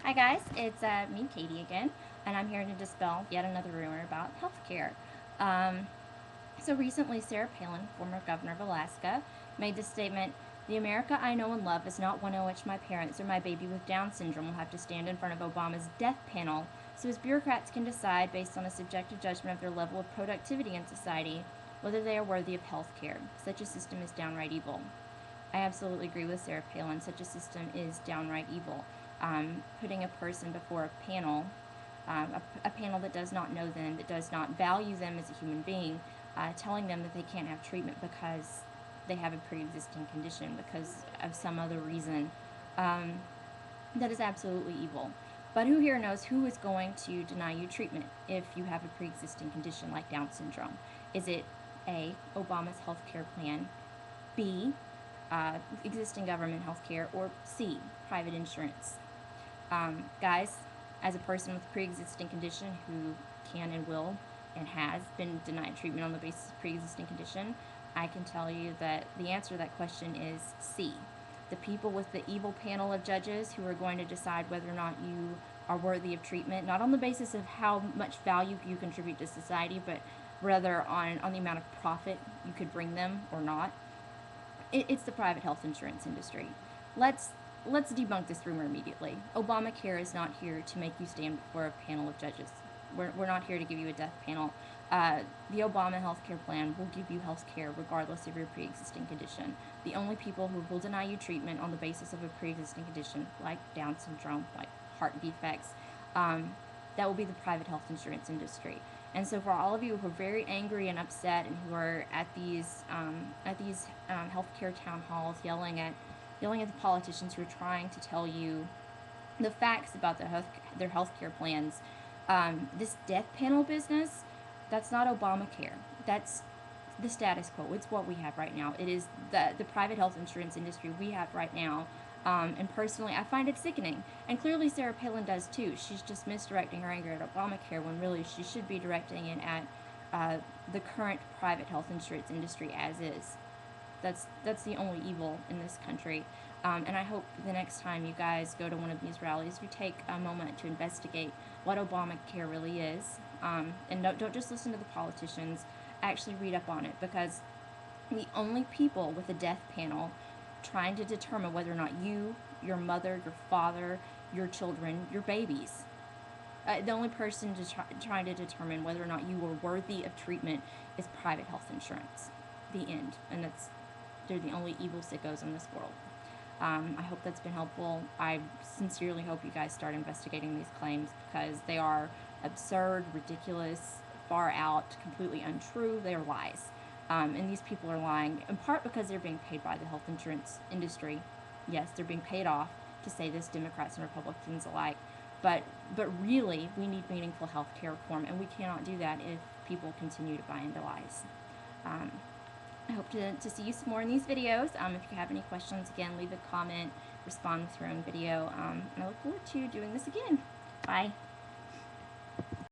Hi guys, it's me, Katie again, and I'm here to dispel yet another rumor about healthcare. Um, so recently, Sarah Palin, former governor of Alaska, made this statement: "The America I know and love is not one in which my parents or my baby with Down syndrome will have to stand in front of Obama's death panel, so his bureaucrats can decide based on a subjective judgment of their level of productivity in society whether they are worthy of health care. Such a system is downright evil." I absolutely agree with Sarah Palin. Such a system is downright evil. Putting a person before a panel, a panel that does not know them, that does not value them as a human being, telling them that they can't have treatment because they have a pre-existing condition, because of some other reason, um, that is absolutely evil. But who here knows who is going to deny you treatment if you have a pre-existing condition like Down syndrome? Is it A, Obama's health care plan, B, existing government health care, or C, private insurance? Guys, as a person with a pre-existing condition who can and will and has been denied treatment on the basis of pre-existing condition, I can tell you that the answer to that question is C. The people with the evil panel of judges who are going to decide whether or not you are worthy of treatment, not on the basis of how much value you contribute to society, but rather on the amount of profit you could bring them or not. It's the private health insurance industry. Let's let's debunk this rumor immediately. Obamacare is not here to make you stand before a panel of judges. We're not here to give you a death panel. The Obama health care plan will give you health care regardless of your pre-existing condition. The only people who will deny you treatment on the basis of a pre-existing condition, like Down syndrome, like heart defects, that will be the private health insurance industry. And so, for all of you who are very angry and upset, and who are at these healthcare town halls yelling at the politicians who are trying to tell you the facts about their healthcare plans, this death panel business, that's not Obamacare. That's the status quo. It's what we have right now. It is the private health insurance industry we have right now. And personally, I find it sickening. And clearly, Sarah Palin does too. She's just misdirecting her anger at Obamacare when really she should be directing it at the current private health insurance industry as is. That's the only evil in this country. And I hope the next time you guys go to one of these rallies, you take a moment to investigate what Obamacare really is. And don't just listen to the politicians. Actually read up on it, because the only people with a death panel trying to determine whether or not you, your mother, your father, your children, your babies, the only person trying to determine whether or not you are worthy of treatment is private health insurance. The end. And they're the only evil sickos in this world. I hope that's been helpful. I sincerely hope you guys start investigating these claims, because they are absurd, ridiculous, far out, completely untrue. They are lies. And these people are lying in part because they're being paid by the health insurance industry. Yes, they're being paid off to say this, Democrats and Republicans alike. But really, we need meaningful health care reform, and we cannot do that if people continue to buy into lies. I hope to see you some more in these videos. If you have any questions, again, leave a comment, respond with your own video, and I look forward to doing this again. Bye.